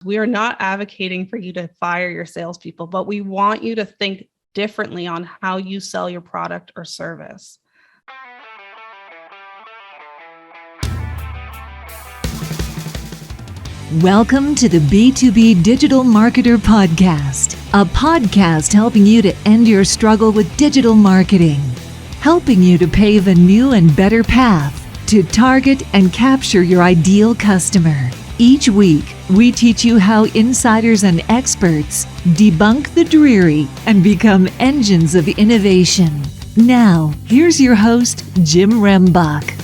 We are not advocating for you to fire your salespeople, but we want you to think differently on how you sell your product or service. Welcome to the B2B Digital Marketer Podcast, a podcast helping you to end your struggle with digital marketing, helping you to pave a new and better path to target and capture your ideal customer. Each week, we teach you how insiders and experts debunk the dreary and become engines of innovation. Now, here's your host, Jim Rembach.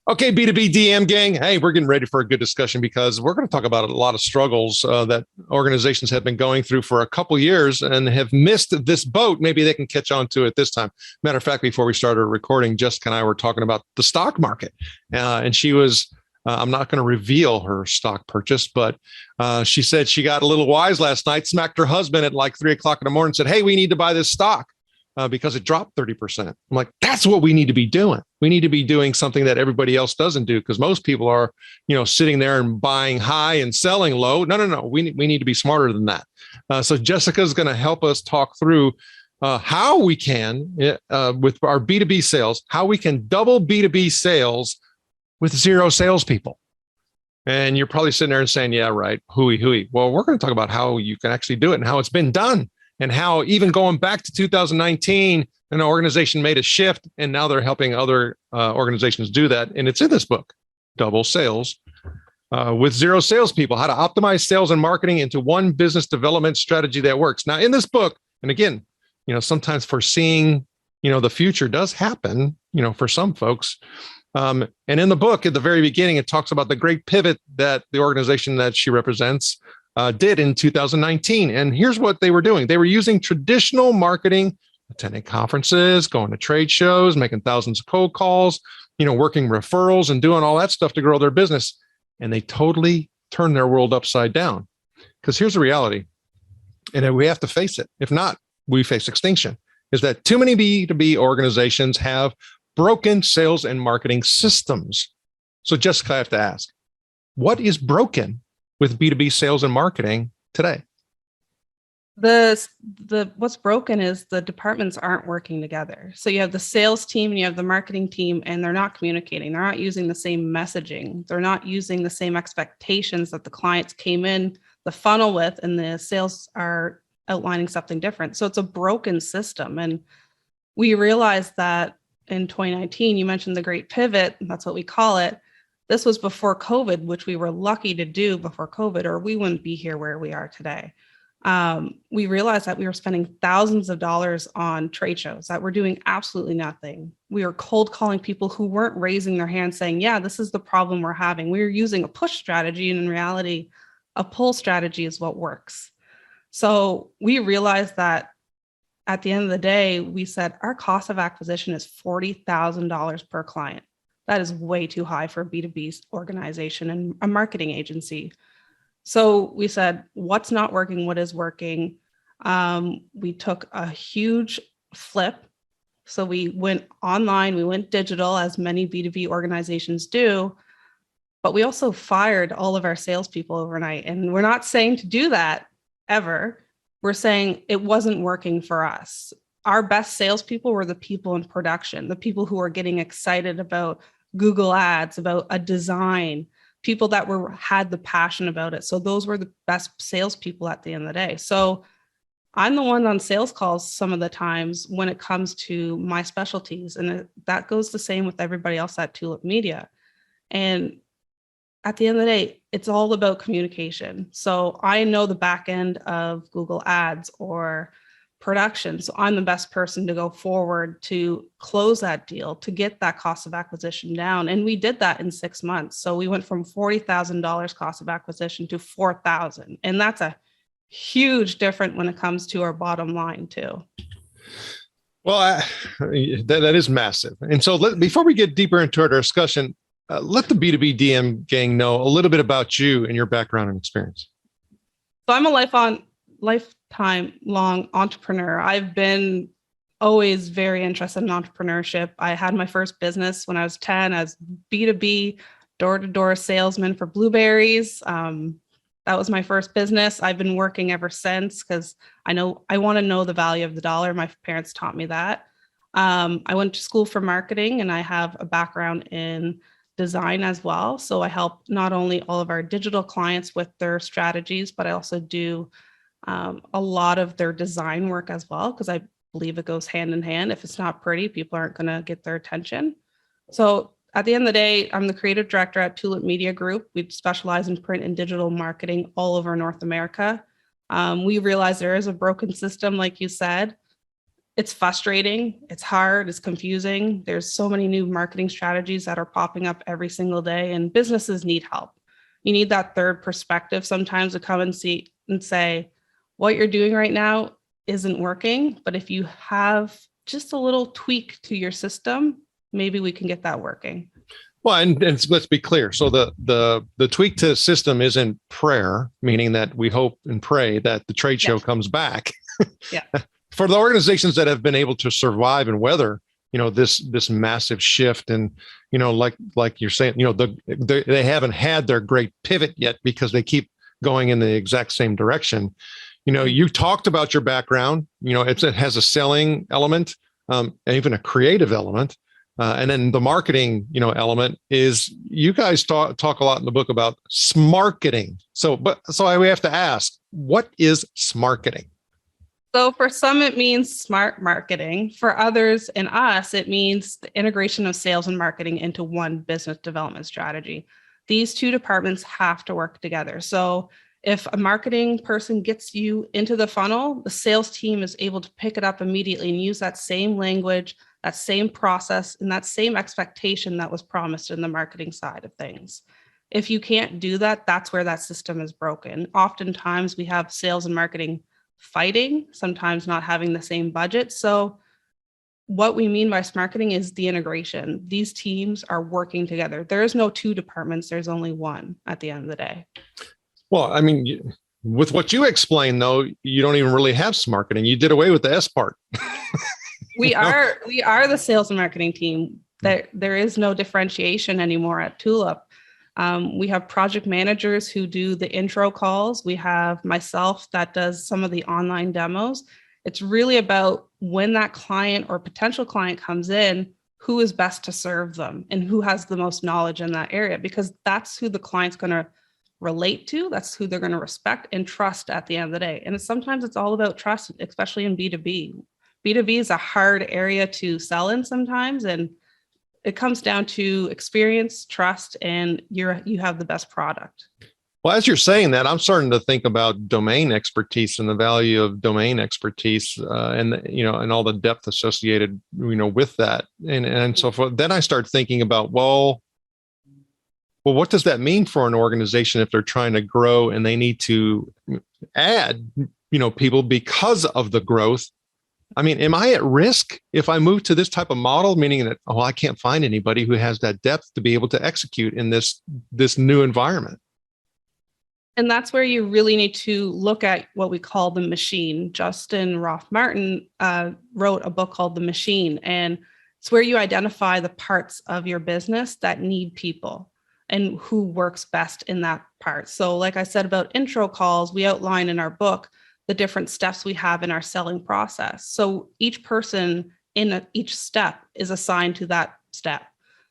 Okay, B2B DM gang. Hey, we're getting ready for a good discussion because we're going to talk about a lot of struggles that organizations have been going through for a couple years and have missed this boat. Maybe they can catch on to it this time. Matter of fact, before we started recording, Jessica and I were talking about the stock market. And she was, I'm not going to reveal her stock purchase, but she said she got a little wise last night, smacked her husband at like 3 o'clock in the morning and said, hey, we need to buy this stock. Because it dropped 30%. I'm like, that's what we need to be doing. We need to be doing something that everybody else doesn't do because most people are, sitting there and buying high and selling low. No. We need to be smarter than that. So Jessica's going to help us talk through how we can, with our B2B sales, how we can double B2B sales with 0 salespeople. And you're probably sitting there and saying, yeah, right, hooey. Well, we're going to talk about how you can actually do it and how it's been done. And how even going back to 2019, an organization made a shift, and now they're helping other organizations do that. And it's in this book, Double Sales with 0 salespeople, how to optimize sales and marketing into one business development strategy that works. Now, in this book, and again, sometimes foreseeing, the future does happen, for some folks. And in the book, at the very beginning, it talks about the great pivot that the organization that she represents did in 2019. And here's what they were doing. They were using traditional marketing, attending conferences, going to trade shows, making thousands of cold calls, working referrals and doing all that stuff to grow their business. And they totally turned their world upside down. Because here's the reality, and we have to face it. If not, we face extinction, is that too many B2B organizations have broken sales and marketing systems. So Jessica, I have to ask, what is broken with B2B sales and marketing today? What's broken is the departments aren't working together. So you have the sales team and you have the marketing team, and they're not communicating. They're not using the same messaging. They're not using the same expectations that the clients came in the funnel with, and the sales are outlining something different. So it's a broken system. And we realized that in 2019, you mentioned the great pivot, that's what we call it. This was before COVID, which we were lucky to do before COVID, or we wouldn't be here where we are today. We realized that we were spending thousands of dollars on trade shows, that we're doing absolutely nothing. We were cold calling people who weren't raising their hand saying, yeah, this is the problem we're having. We were using a push strategy, and in reality, a pull strategy is what works. So we realized that at the end of the day, we said our cost of acquisition is $40,000 per client. That is way too high for a B2B organization and a marketing agency. So we said, what's not working? What is working? We took a huge flip. So we went online, we went digital, as many B2B organizations do, but we also fired all of our salespeople overnight. And we're not saying to do that ever. We're saying it wasn't working for us. Our best salespeople were the people in production, the people who are getting excited about Google Ads, about a design, people that had the passion about it. So those were the best salespeople at the end of the day. So I'm the one on sales calls some of the times when it comes to my specialties. And that goes the same with everybody else at Tulip Media. And at the end of the day, it's all about communication. So I know the back end of Google Ads or production. So I'm the best person to go forward to close that deal, to get that cost of acquisition down. And we did that in 6 months. So we went from $40,000 cost of acquisition to $4,000. And that's a huge difference when it comes to our bottom line too. Well, that is massive. And so before we get deeper into our discussion, let the B2B DM gang know a little bit about you and your background and experience. So I'm a lifetime long entrepreneur. I've been always very interested in entrepreneurship. I had my first business when I was 10 as B2B, door-to-door salesman for blueberries. That was my first business. I've been working ever since because I want to know the value of the dollar. My parents taught me that. I went to school for marketing and I have a background in design as well. So I help not only all of our digital clients with their strategies, but I also do a lot of their design work as well, because I believe it goes hand in hand. If it's not pretty, people aren't going to get their attention. So at the end of the day, I'm the creative director at Tulip Media Group. We specialize in print and digital marketing all over North America. We realize there is a broken system, like you said. It's frustrating, it's hard, it's confusing. There's so many new marketing strategies that are popping up every single day, and businesses need help. You need that third perspective sometimes to come and see and say, what you're doing right now isn't working, but if you have just a little tweak to your system, maybe we can get that working. Well, and let's be clear. So the tweak to the system isn't prayer, meaning that we hope and pray that the trade show comes back. Yeah. For the organizations that have been able to survive and weather, this massive shift, and like you're saying, they haven't had their great pivot yet because they keep going in the exact same direction. You talked about your background. It has a selling element, and even a creative element. And then the marketing, element is you guys talk a lot in the book about smarketing. So we have to ask, what is smarketing? So for some, it means smart marketing. For others and us, it means the integration of sales and marketing into one business development strategy. These two departments have to work together. So if a marketing person gets you into the funnel, the sales team is able to pick it up immediately and use that same language, that same process, and that same expectation that was promised in the marketing side of things. If you can't do that, that's where that system is broken. Oftentimes we have sales and marketing fighting, sometimes not having the same budget. So what we mean by smarketing is the integration. These teams are working together. There is no two departments. There's only one at the end of the day. Well, I mean, with what you explained, though, you don't even really have smarketing. You did away with the S part. We are the sales and marketing team. There is no differentiation anymore at Tulip. We have project managers who do the intro calls. We have myself that does some of the online demos. It's really about when that client or potential client comes in, who is best to serve them and who has the most knowledge in that area, because that's who the client's going to relate to. That's who they're going to respect and trust at the end of the day. And sometimes it's all about trust, especially in B2B. B2B is a hard area to sell in sometimes, and it comes down to experience, trust, and you have the best product. Well, as you're saying that, I'm starting to think about domain expertise and the value of domain expertise, and all the depth associated, with that, and so forth. Then I start thinking about, well, what does that mean for an organization if they're trying to grow and they need to add, people because of the growth? I mean, am I at risk if I move to this type of model, meaning that, I can't find anybody who has that depth to be able to execute in this new environment? And that's where you really need to look at what we call the machine. Justin Roth-Martin wrote a book called The Machine, and it's where you identify the parts of your business that need people and who works best in that part. So like I said about intro calls, we outline in our book the different steps we have in our selling process. So each person in each step is assigned to that step.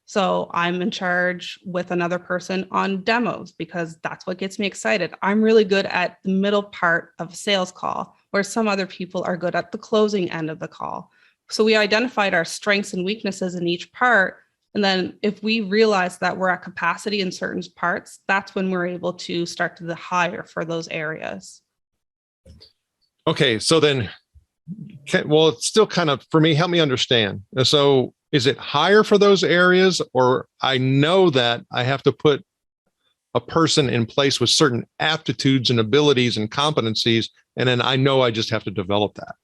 So I'm in charge with another person on demos because that's what gets me excited. I'm really good at the middle part of a sales call, where some other people are good at the closing end of the call. So we identified our strengths and weaknesses in each part. And then if we realize that we're at capacity in certain parts, that's when we're able to start to hire for those areas. Okay, so then, it's still kind of, for me, help me understand. So is it higher for those areas, or I know that I have to put a person in place with certain aptitudes and abilities and competencies, and then I know I just have to develop that?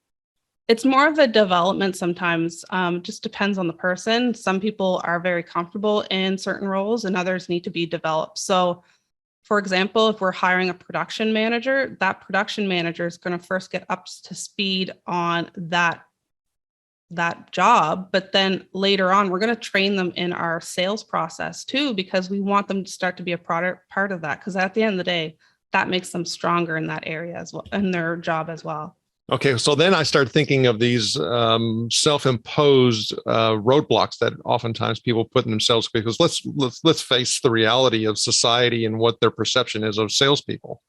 It's more of a development sometimes. Just depends on the person. Some people are very comfortable in certain roles and others need to be developed. So for example, if we're hiring a production manager, that production manager is going to first get up to speed on that that job. But then later on, we're going to train them in our sales process too, because we want them to start to be a part of that. Because at the end of the day, that makes them stronger in that area as well, in their job as well. Okay, so then I start thinking of these self-imposed roadblocks that oftentimes people put in themselves, because let's face the reality of society and what their perception is of salespeople.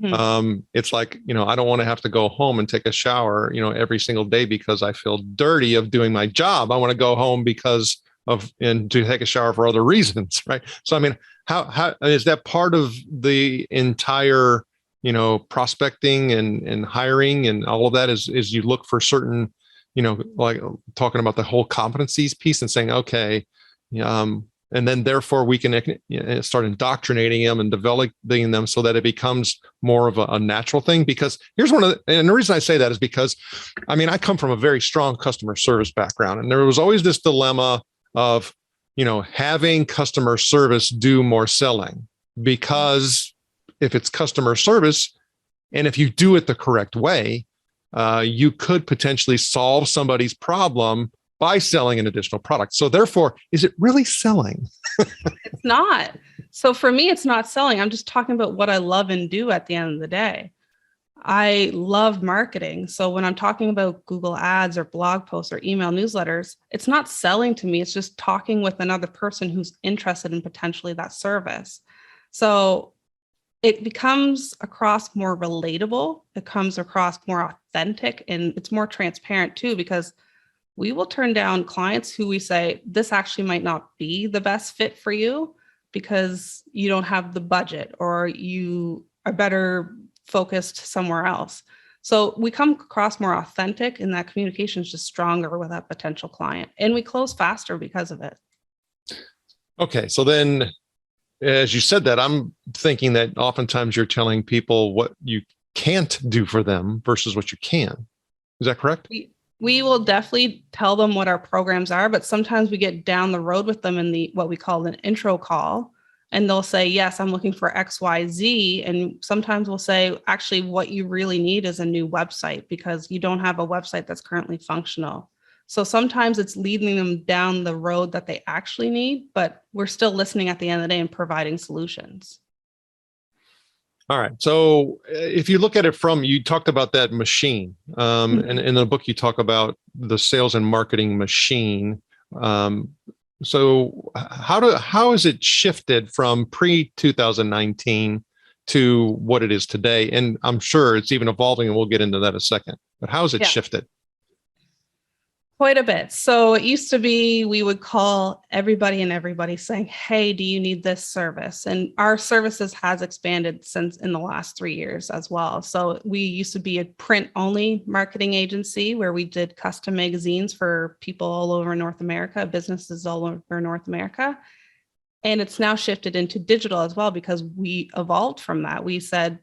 It's like, I don't want to have to go home and take a shower, every single day because I feel dirty of doing my job. I want to go home and to take a shower for other reasons, right? So, I mean, how is that part of the entire, prospecting and hiring and all of that is you look for certain, like talking about the whole competencies piece and saying, okay, and then therefore we can start indoctrinating them and developing them so that it becomes more of a natural thing. Because here's and the reason I say that is because, I come from a very strong customer service background, and there was always this dilemma of, having customer service do more selling, because if it's customer service, and if you do it the correct way, you could potentially solve somebody's problem by selling an additional product. So therefore, is it really selling? It's not. So for me, it's not selling. I'm just talking about what I love and do at the end of the day. I love marketing. So when I'm talking about Google Ads or blog posts or email newsletters, it's not selling to me. It's just talking with another person who's interested in potentially that service. So it becomes across more relatable. It comes across more authentic, and it's more transparent too, because we will turn down clients who we say, this actually might not be the best fit for you because you don't have the budget or you are better focused somewhere else. So we come across more authentic, and that communication is just stronger with that potential client. And we close faster because of it. Okay. So then, as you said that, I'm thinking that oftentimes you're telling people what you can't do for them versus what you can. Is that correct? We will definitely tell them what our programs are, but sometimes we get down the road with them in what we call an intro call, and they'll say, yes, I'm looking for XYZ. And sometimes we'll say, actually, what you really need is a new website because you don't have a website that's currently functional. So sometimes it's leading them down the road that they actually need, but we're still listening at the end of the day and providing solutions. All right. So if you look at it you talked about that machine, and in the book, you talk about the sales and marketing machine. So how has it shifted from pre-2019 to what it is today? And I'm sure it's even evolving, and we'll get into that in a second. But how has it shifted? Quite a bit. So it used to be we would call everybody saying, hey, do you need this service? And our services has expanded since in the last 3 years as well. So we used to be a print only marketing agency where we did custom magazines for people all over North America, businesses all over North America. And it's now shifted into digital as well, because we evolved from that. We said,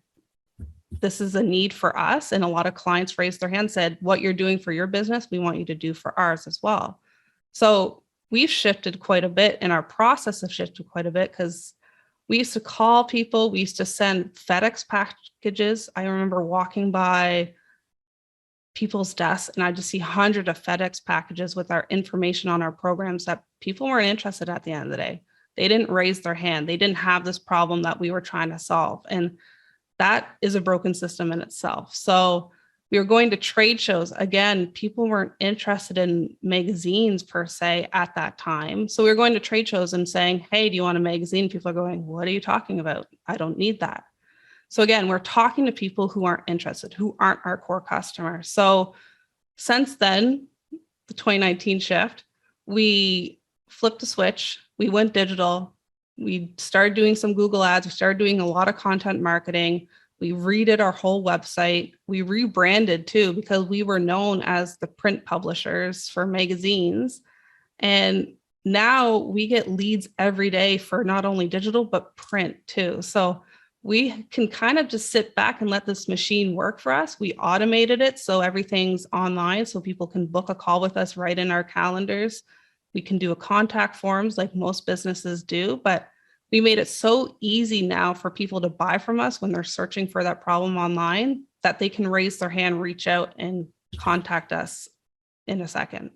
this is a need for us. And a lot of clients raised their hand, said, what you're doing for your business, we want you to do for ours as well. So we've shifted quite a bit, and our process has shifted quite a bit, because we used to call people, we used to send FedEx packages. I remember walking by people's desks and I just see hundreds of FedEx packages with our information on our programs that people weren't interested at the end of the day. They didn't raise their hand. They didn't have this problem that we were trying to solve. And that is a broken system in itself. So we were going to trade shows. Again, people weren't interested in magazines per se at that time. So we were going to trade shows and saying, hey, do you want a magazine? People are going, what are you talking about? I don't need that. So again, we're talking to people who aren't interested, who aren't our core customers. So since then, the 2019 shift, we flipped the switch. We went digital. We started doing some Google ads. We started doing a lot of content marketing. We redid our whole website. We rebranded too, because we were known as the print publishers for magazines. And now we get leads every day for not only digital, but print too. So we can kind of just sit back and let this machine work for us. We automated it so everything's online, so people can book a call with us right in our calendars. We can do a contact forms like most businesses do, but we made it so easy now for people to buy from us when they're searching for that problem online that they can raise their hand, reach out, and contact us in a second.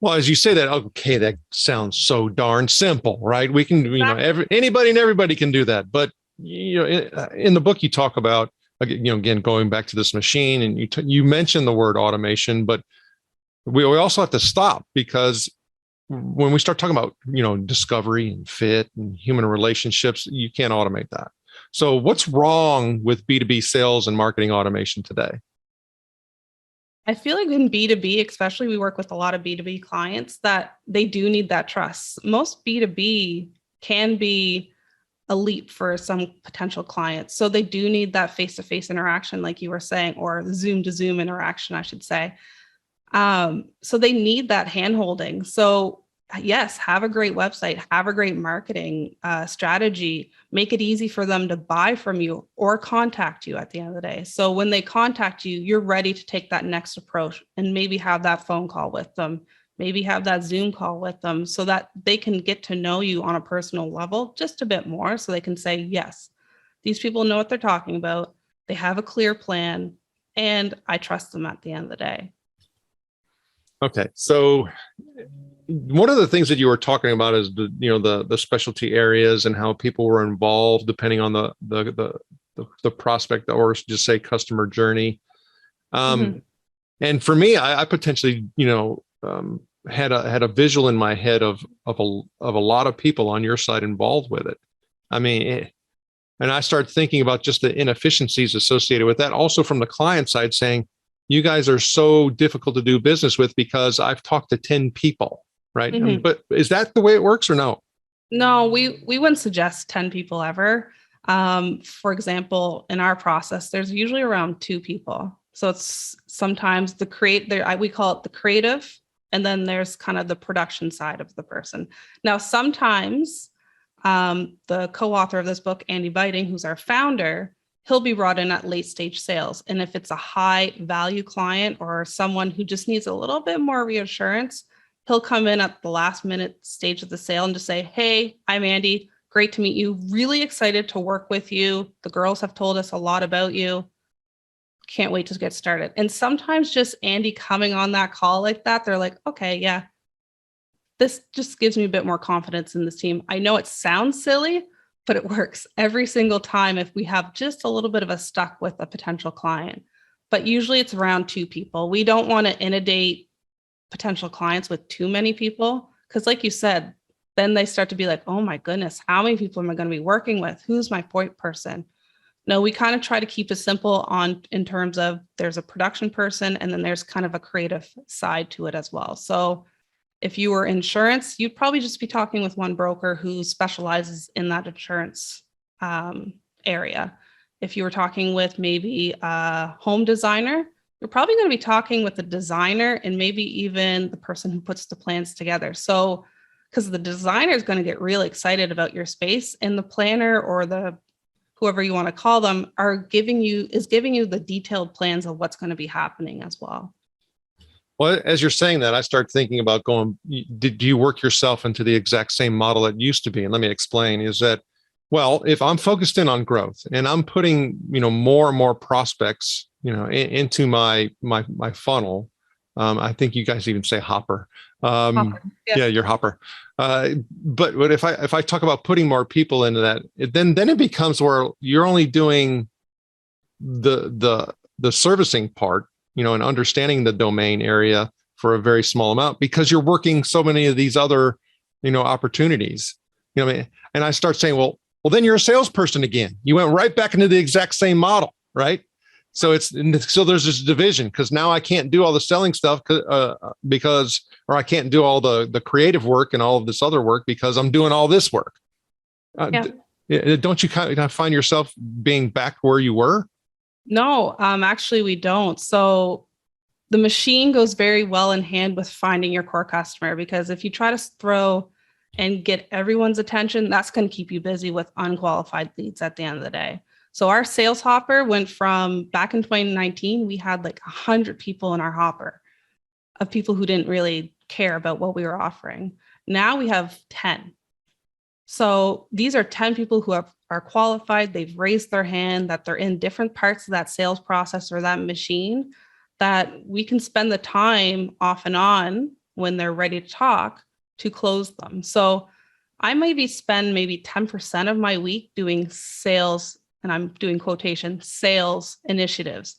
Well, as you say that, okay, that sounds so darn simple, right? We can, anybody and everybody can do that. But, in the book, you talk about, again, going back to this machine, and you mentioned the word automation, but we also have to stop, because when we start talking about, discovery and fit and human relationships, you can't automate that. So what's wrong with B2B sales and marketing automation today? I feel like in B2B, especially, we work with a lot of B2B clients that they do need that trust. Most B2B can be a leap for some potential clients. So they do need that face-to-face interaction, like you were saying, or Zoom to Zoom interaction, I should say. So they need that handholding. So yes, have a great website, have a great marketing strategy, make it easy for them to buy from you or contact you at the end of the day. So when they contact you, you're ready to take that next approach and maybe have that phone call with them, maybe have that Zoom call with them, so that they can get to know you on a personal level just a bit more, so they can say, yes, these people know what they're talking about. They have a clear plan, and I trust them at the end of the day. Okay. So one of the things that you were talking about is the specialty areas and how people were involved depending on the prospect, or just say customer journey. And for me, I potentially, had a visual in my head of a lot of people on your side involved with it. I mean, and I started thinking about just the inefficiencies associated with that. Also from the client side, saying, you guys are so difficult to do business with because I've talked to 10 people, right? But is that the way it works or no? No, we wouldn't suggest 10 people ever. For example, in our process, there's usually around 2 people. So it's sometimes we call it the creative, and then there's kind of the production side of the person. Now, sometimes the co-author of this book, Andy Biting, who's our founder, he'll be brought in at late stage sales. And if it's a high value client or someone who just needs a little bit more reassurance, he'll come in at the last minute stage of the sale and just say, hey, I'm Andy. Great to meet you. Really excited to work with you. The girls have told us a lot about you. Can't wait to get started. And sometimes just Andy coming on that call like that, they're like, okay, yeah, this just gives me a bit more confidence in this team. I know it sounds silly, but it works every single time if we have just a little bit of a stuck with a potential client. But usually it's around 2 people. We don't want to inundate potential clients with too many people, because like you said, then they start to be like, oh my goodness, how many people am I going to be working with? Who's my point person? No, we kind of try to keep it simple in terms of there's a production person and then there's kind of a creative side to it as well. So if you were insurance, you'd probably just be talking with one broker who specializes in that insurance area. If you were talking with maybe a home designer, you're probably going to be talking with the designer and maybe even the person who puts the plans together. So, because the designer is going to get really excited about your space, and the planner or the whoever you want to call them giving you the detailed plans of what's going to be happening as well. Well, as you're saying that, I start thinking about do you work yourself into the exact same model it used to be? And let me explain, is that, well, if I'm focused in on growth and I'm putting, more and more prospects, into my funnel, I think you guys even say hopper. Hopper. Yeah, your hopper. But if I talk about putting more people into that, then it becomes where you're only doing the servicing part, and understanding the domain area for a very small amount, because you're working so many of these other, opportunities. And I start saying, well, then you're a salesperson again. You went right back into the exact same model, right? So there's this division, because now I can't do all the selling stuff or I can't do all the creative work and all of this other work because I'm doing all this work. Don't you kind of find yourself being back where you were? No, actually we don't. So the machine goes very well in hand with finding your core customer, because if you try to throw and get everyone's attention, that's going to keep you busy with unqualified leads at the end of the day. So our sales hopper went from, back in 2019, we had like 100 people in our hopper of people who didn't really care about what we were offering. Now we have 10. So these are 10 people who are qualified. They've raised their hand that they're in different parts of that sales process or that machine, that we can spend the time off and on when they're ready to talk to close them. So I maybe spend maybe 10% of my week doing sales, and I'm doing quotation, sales initiatives.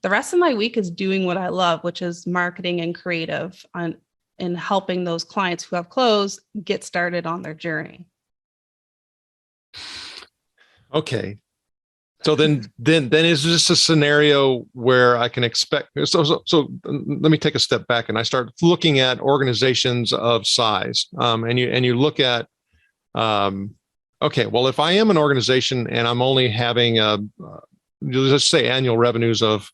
The rest of my week is doing what I love, which is marketing and creative and helping those clients who have closed get started on their journey. Okay. So then is this a scenario where I can expect? So let me take a step back and I start looking at organizations of size, and you look at, okay, well, if I am an organization and I'm only having let's say annual revenues of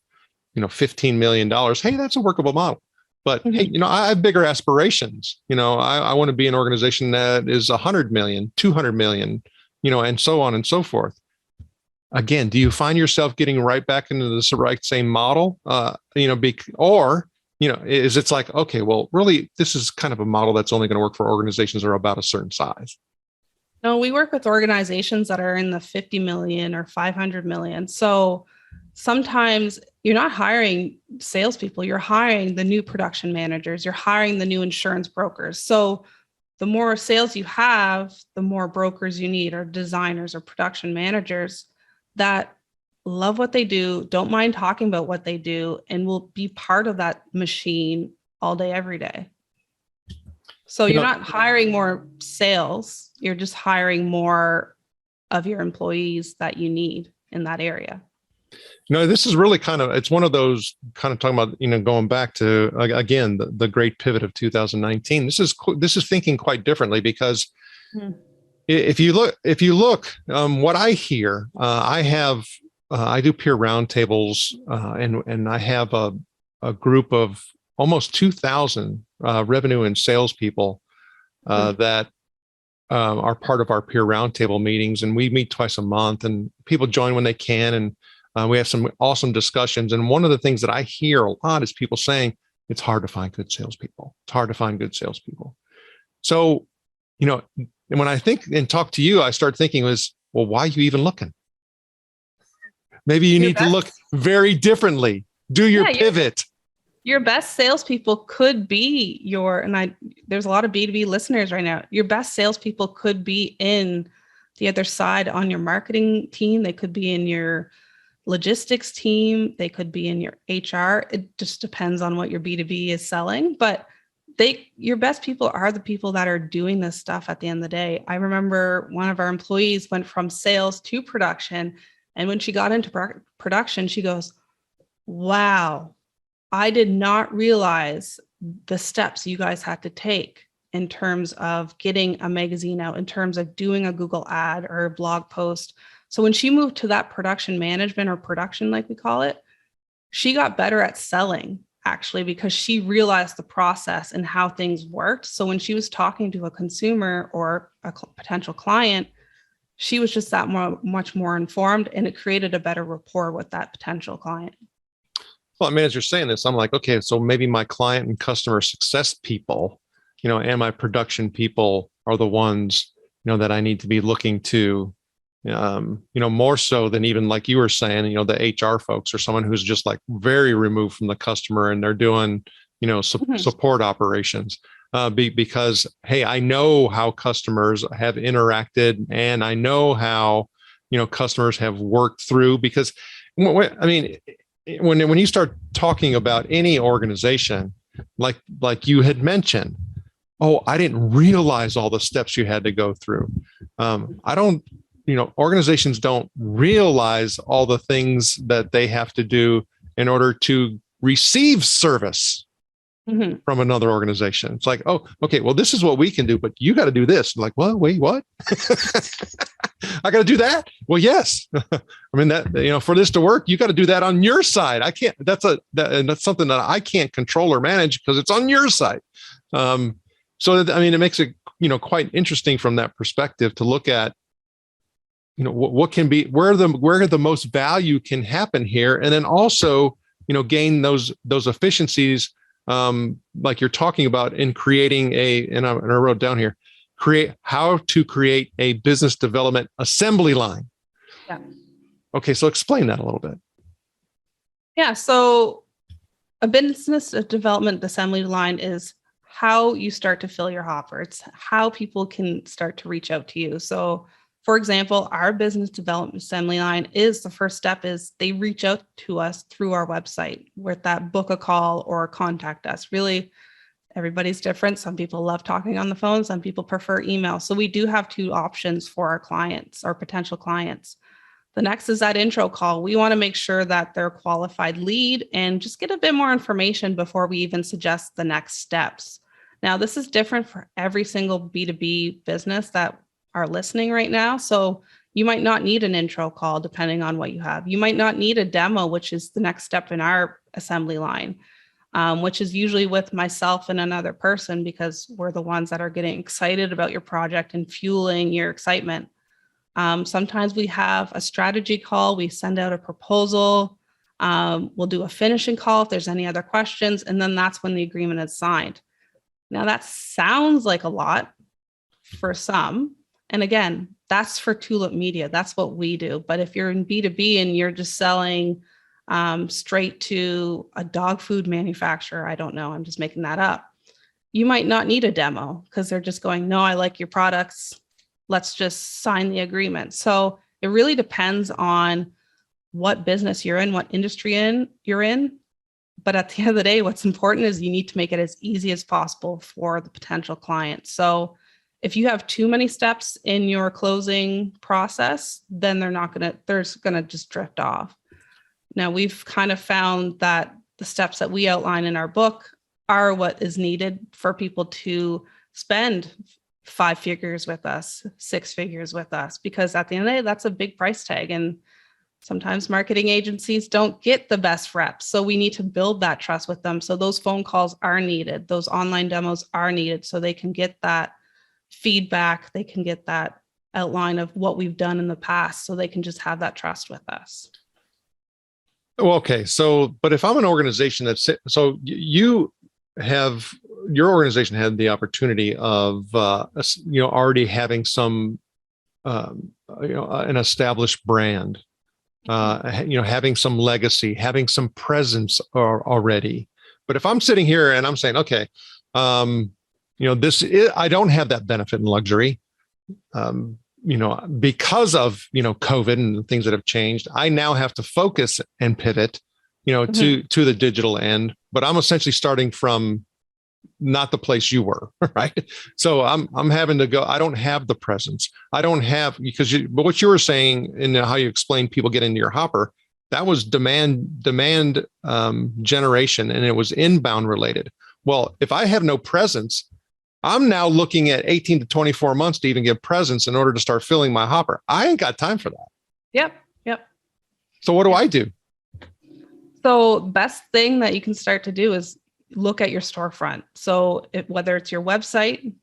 $15 million, hey, that's a workable model. But hey, I have bigger aspirations. I want to be an organization that is 100 million, 200 million, and so on and so forth. Again, do you find yourself getting right back into this right same model? Is it's like, okay, well, really, this is kind of a model that's only going to work for organizations that are about a certain size? No, we work with organizations that are in the 50 million or 500 million. So sometimes you're not hiring salespeople, you're hiring the new production managers, you're hiring the new insurance brokers. So the more sales you have, the more brokers you need, or designers or production managers that love what they do, don't mind talking about what they do, and will be part of that machine all day, every day. So you're not hiring more sales, you're just hiring more of your employees that you need in that area. This is really it's one of those kind of talking about, going back to, again, the great pivot of 2019. This is thinking quite differently because if you look, what I hear, I do peer roundtables, and I have a group of almost 2,000 revenue and salespeople that are part of our peer roundtable meetings, and we meet twice a month, and people join when they can, and we have some awesome discussions. And one of the things that I hear a lot is people saying it's hard to find good salespeople. It's hard to find good salespeople. So, and when I think and talk to you, I start thinking well, why are you even looking? Maybe you need to look very differently. Do your pivot. Your best salespeople could be there's a lot of B2B listeners right now. Your best salespeople could be in the other side on your marketing team. They could be in your logistics team. They could be in your HR. It just depends on what your B2B is selling. But your best people are the people that are doing this stuff at the end of the day. I remember one of our employees went from sales to production. And when she got into production, she goes, wow, I did not realize the steps you guys had to take in terms of getting a magazine out, in terms of doing a Google ad or a blog post. So when she moved to that production management, or production, like we call it, she got better at selling, actually, because she realized the process and how things worked. So when she was talking to a consumer or a potential client, she was just much more informed, and it created a better rapport with that potential client. Well, I mean, as you're saying this, I'm like, okay, so maybe my client and customer success people, and my production people are the ones, that I need to be looking to, more so than even, like you were saying, the HR folks, or someone who's just like very removed from the customer and they're doing, support operations. Because, hey, I know how customers have interacted, and I know how, customers have worked through. Because, I mean, when you start talking about any organization, like you had mentioned, oh, I didn't realize all the steps you had to go through. Organizations don't realize all the things that they have to do in order to receive service from another organization. It's like, oh, okay, well, this is what we can do, but you got to do this. Like, well, wait, what? I got to do that? Well, yes. I mean, that, for this to work, you got to do that on your side. I can't, and that's something that I can't control or manage because it's on your side. It makes it, quite interesting from that perspective to look at, what can be, where the most value can happen here. And then also, gain those efficiencies, like you're talking about in creating and I wrote down here, how to create a business development assembly line. Yeah. Okay. So explain that a little bit. Yeah. So A business development assembly line is how you start to fill your hopper. It's how people can start to reach out to you. So, for example, our business development assembly line is the first step is they reach out to us through our website with that book a call or contact us. Really, everybody's different. Some people love talking on the phone. Some people prefer email. So we do have two options for our clients or potential clients. The next is that intro call. We want to make sure that they're a qualified lead and just get a bit more information before we even suggest the next steps. Now, this is different for every single B2B business that are listening right now. So you might not need an intro call depending on what you have. You might not need a demo, which is the next step in our assembly line, which is usually with myself and another person because we're the ones that are getting excited about your project and fueling your excitement. Sometimes we have a strategy call. We send out a proposal. We'll do a finishing call if there's any other questions. And then that's when the agreement is signed. Now that sounds like a lot for some. And again, that's for Tulip Media. That's what we do. But if you're in B2B and you're just selling straight to a dog food manufacturer, I don't know, I'm just making that up. You might not need a demo because they're just going, no, I like your products. Let's just sign the agreement. So it really depends on what business you're in, what industry you're in. But at the end of the day, what's important is you need to make it as easy as possible for the potential client. So if you have too many steps in your closing process, then they're going to just drift off. Now, we've kind of found that the steps that we outline in our book are what is needed for people to spend 5 figures with us, 6 figures with us, because at the end of the day, that's a big price tag. And sometimes marketing agencies don't get the best reps. So we need to build that trust with them. So those phone calls are needed. Those online demos are needed so they can get that feedback. They can get that outline of what we've done in the past so they can just have that trust with us. Well, okay. So, but if I'm an organization so your organization had the opportunity of, already having some, an established brand, having some legacy, having some presence already. But if I'm sitting here and I'm saying, okay, I don't have that benefit and luxury, because of, COVID and things that have changed, I now have to focus and pivot, to the digital end, but I'm essentially starting from not the place you were, right? So I'm having to go, I don't have the presence. I don't have, but what you were saying and how you explain people get into your hopper, that was demand generation, and it was inbound related. Well, if I have no presence, I'm now looking at 18 to 24 months to even get presence in order to start filling my hopper. I ain't got time for that. Yep. So what do I do? So best thing that you can start to do is look at your storefront. So whether it's your website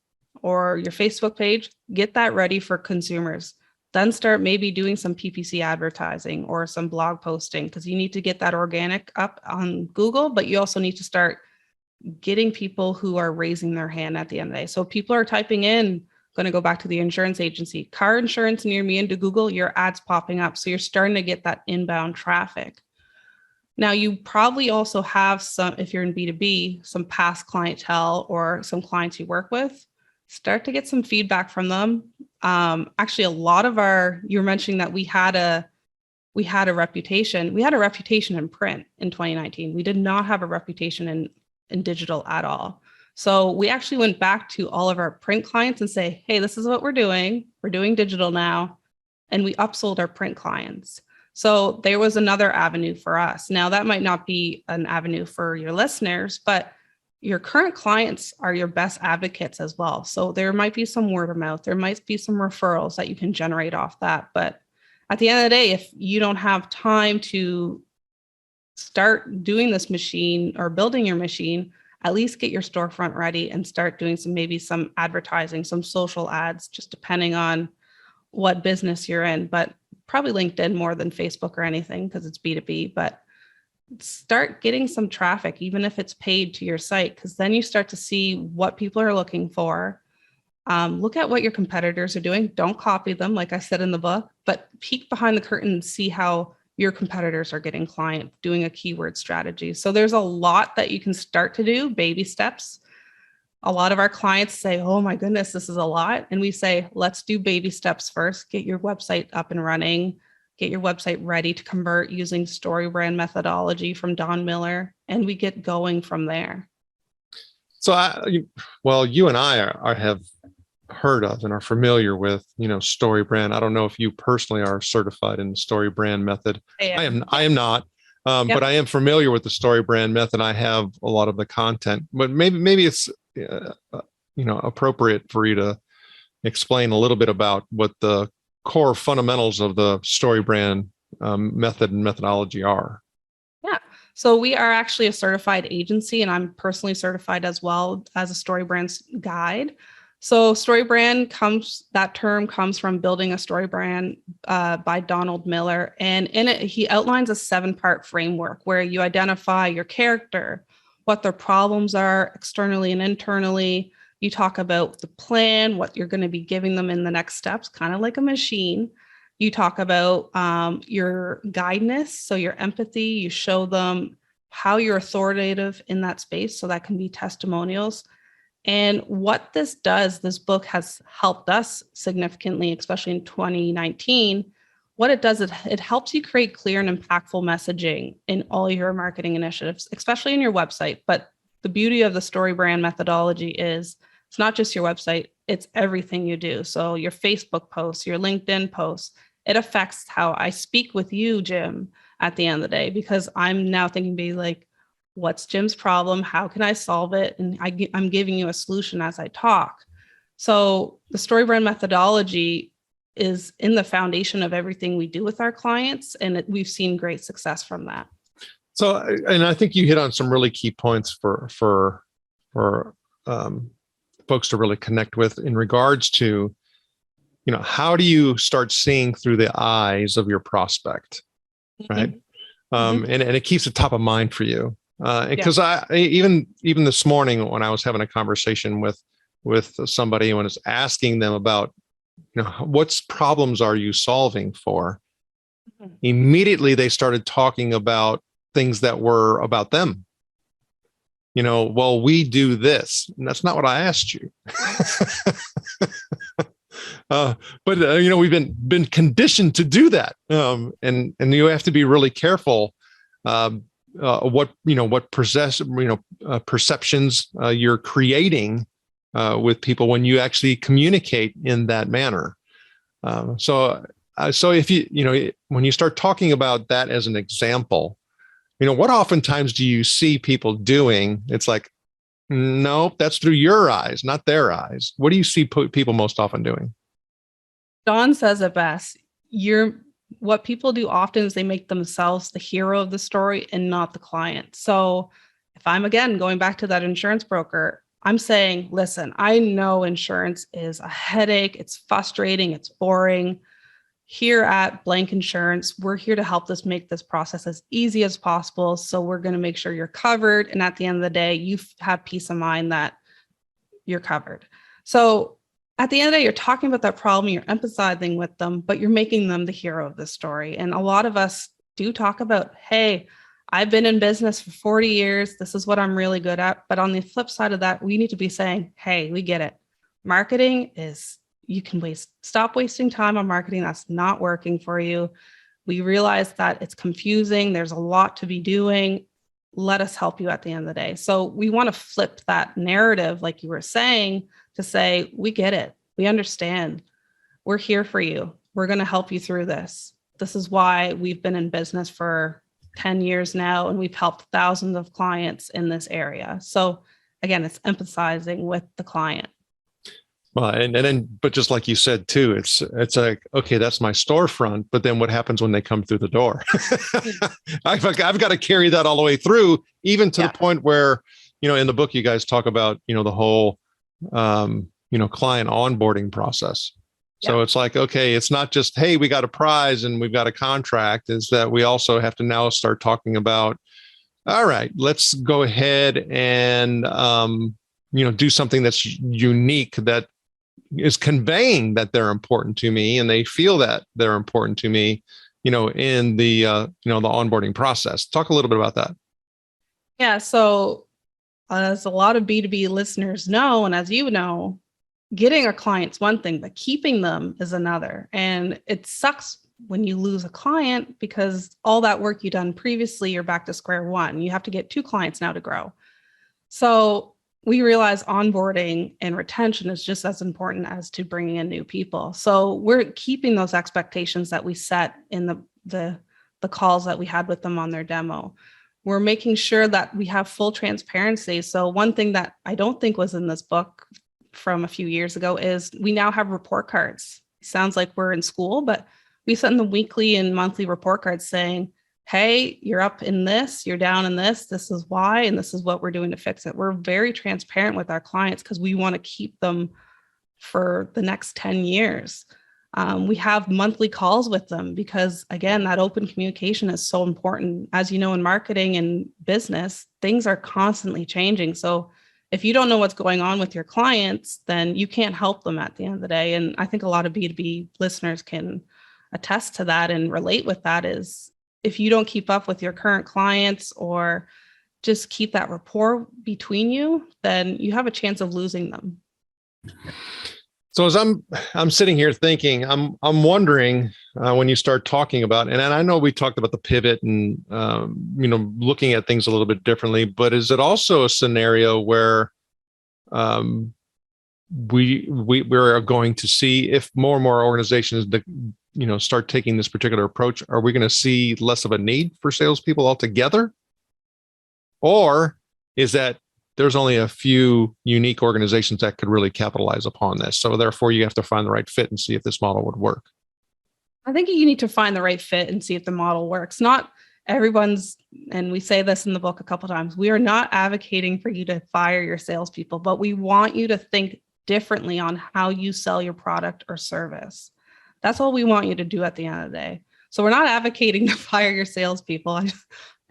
or your Facebook page, get that ready for consumers. Then start maybe doing some PPC advertising or some blog posting, because you need to get that organic up on Google, but you also need to start getting people who are raising their hand at the end of the day. So people are typing in, going to go back to the insurance agency, car insurance near me into Google, your ads popping up. So you're starting to get that inbound traffic. Now, you probably also have some, if you're in B2B, some past clientele or some clients you work with, start to get some feedback from them. Actually, a lot of you were mentioning that we had a reputation. We had a reputation in print in 2019. We did not have a reputation in digital at all. So we actually went back to all of our print clients and say, hey, this is what we're doing. We're doing digital now. And we upsold our print clients. So there was another avenue for us. Now, that might not be an avenue for your listeners, but your current clients are your best advocates as well. So there might be some word of mouth. There might be some referrals that you can generate off that. But at the end of the day, if you don't have time to start doing this machine or building your machine, at least get your storefront ready and start doing some advertising, some social ads, just depending on what business you're in, but probably LinkedIn more than Facebook or anything because it's B2B, but start getting some traffic, even if it's paid to your site, because then you start to see what people are looking for. Look at what your competitors are doing. Don't copy them, like I said in the book, but peek behind the curtain and see how your competitors are getting client, doing a keyword strategy. So there's a lot that you can start to do, baby steps. A lot of our clients say, oh my goodness, this is a lot. And we say, let's do baby steps first. Get your website up and running. Get your website ready to convert using StoryBrand methodology from Don Miller. And we get going from there. So, you and I have heard of and are familiar with, StoryBrand. I don't know if you personally are certified in the StoryBrand method. I am not. But I am familiar with the StoryBrand method. I have a lot of the content, but maybe it's appropriate for you to explain a little bit about what the core fundamentals of the StoryBrand method and methodology are. Yeah. So we are actually a certified agency, and I'm personally certified as well as a StoryBrand guide. So that term comes from Building a StoryBrand by Donald Miller. And in it, he outlines a 7-part framework where you identify your character, what their problems are externally and internally. You talk about the plan, what you're going to be giving them in the next steps, kind of like a machine. You talk about your guidance, so your empathy. You show them how you're authoritative in that space. So that can be testimonials. And what this book has helped us significantly, especially in 2019. What it does is it helps you create clear and impactful messaging in all your marketing initiatives, especially in your website. But the beauty of the StoryBrand methodology is it's not just your website, it's everything you do. So your Facebook posts, your LinkedIn posts, it affects how I speak with you, Jim, at the end of the day, because I'm now thinking, be like, what's Jim's problem? How can I solve it? And I'm giving you a solution as I talk. So the StoryBrand methodology is in the foundation of everything we do with our clients, and we've seen great success from that. So, and I think you hit on some really key points for folks to really connect with in regards to, how do you start seeing through the eyes of your prospect, right? And it keeps it top of mind for you. Because I even this morning when I was having a conversation with somebody and was asking them about, what's problems are you solving for? Immediately they started talking about things that were about them. Well, we do this, and that's not what I asked you. But we've been conditioned to do that, and you have to be really careful. What perceptions you're creating with people when you actually communicate in that manner. So if when you start talking about that as an example, what oftentimes do you see people doing? It's like, nope, that's through your eyes, not their eyes. What do you see people most often doing? Don says it best. What people do often is they make themselves the hero of the story and not the client. So if I'm, again, going back to that insurance broker, I'm saying, listen, I know insurance is a headache. It's frustrating. It's boring. Here at Blank Insurance, we're here to help make this process as easy as possible. So we're going to make sure you're covered. And at the end of the day, you have peace of mind that you're covered. So at the end of the day, you're talking about that problem, you're empathizing with them, but you're making them the hero of the story. And a lot of us do talk about, hey, I've been in business for 40 years. This is what I'm really good at. But on the flip side of that, we need to be saying, hey, we get it. Marketing stop wasting time on marketing that's not working for you. We realize that it's confusing. There's a lot to be doing. Let us help you at the end of the day. So we want to flip that narrative, like you were saying, to say, we get it. We understand. We're here for you. We're going to help you through this. This is why we've been in business for 10 years now, and we've helped thousands of clients in this area. So again, it's empathizing with the client. Well, but just like you said too, it's like, okay, that's my storefront, but then what happens when they come through the door? I've got to carry that all the way through, even to the point where, in the book, you guys talk about, the whole, client onboarding process. So it's like, okay, it's not just, hey, we got a prize and we've got a contract, is that we also have to now start talking about, all right, let's go ahead and, do something that's unique, that is conveying that they're important to me and they feel that they're important to me. in the onboarding process. Talk a little bit about that. Yeah. So as a lot of B2B listeners know, and as you know, getting a client's one thing, but keeping them is another. And it sucks when you lose a client because all that work you've done previously, you're back to square one. You have to get 2 clients now to grow. So we realize onboarding and retention is just as important as to bringing in new people. So we're keeping those expectations that we set in the calls that we had with them on their demo. We're making sure that we have full transparency. So one thing that I don't think was in this book from a few years ago is we now have report cards. It sounds like we're in school, but we send them weekly and monthly report cards saying, hey, you're up in this, you're down in this is why, and this is what we're doing to fix it. We're very transparent with our clients because we want to keep them for the next 10 years. We have monthly calls with them because, again, that open communication is so important. As you know, in marketing and business, things are constantly changing. So if you don't know what's going on with your clients, then you can't help them at the end of the day. And I think a lot of B2B listeners can attest to that and relate with that is if you don't keep up with your current clients or just keep that rapport between you, then you have a chance of losing them. So as I'm sitting here thinking, I'm wondering when you start talking about, and I know we talked about the pivot and looking at things a little bit differently, but is it also a scenario where we're going to see if more and more organizations start taking this particular approach, are we going to see less of a need for salespeople altogether? Or is that there's only a few unique organizations that could really capitalize upon this? So therefore, you have to find the right fit and see if this model would work. I think you need to find the right fit and see if the model works. Not everyone's, and we say this in the book a couple of times, we are not advocating for you to fire your salespeople, but we want you to think differently on how you sell your product or service. That's all we want you to do at the end of the day. So we're not advocating to fire your salespeople.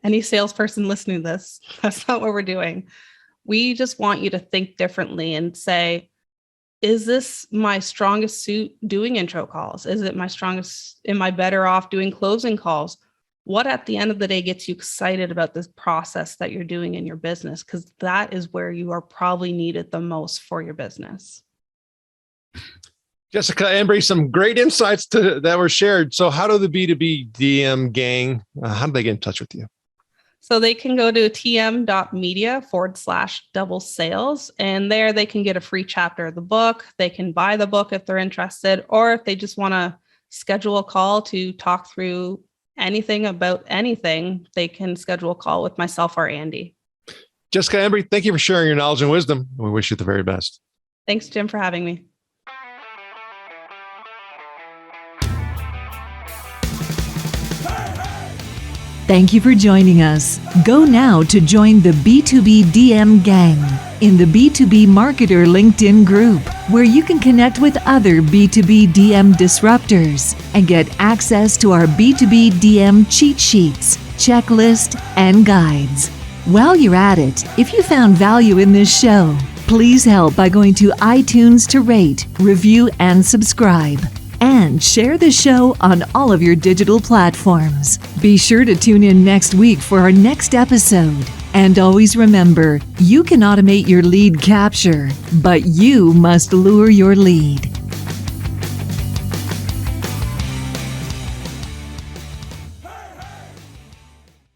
Any salesperson listening to this, that's not what we're doing. We just want you to think differently and say, is this my strongest suit doing intro calls? Is it my strongest? Am I better off doing closing calls? What at the end of the day gets you excited about this process that you're doing in your business? Because that is where you are probably needed the most for your business. Jessica, Embree, some great insights that were shared. So how do the B2B DM gang, how do they get in touch with you? So they can go to tm.media/double sales. And there they can get a free chapter of the book. They can buy the book if they're interested, or if they just want to schedule a call to talk through anything about anything, they can schedule a call with myself or Andy. Jessica, Embree, thank you for sharing your knowledge and wisdom. We wish you the very best. Thanks, Jim, for having me. Thank you for joining us. Go now to join the B2B DM gang in the B2B Marketer LinkedIn group, where you can connect with other B2B DM disruptors and get access to our B2B DM cheat sheets, checklist, and guides. While you're at it, if you found value in this show, please help by going to iTunes to rate, review, and subscribe. And share the show on all of your digital platforms. Be sure to tune in next week for our next episode. And always remember, you can automate your lead capture, but you must lure your lead.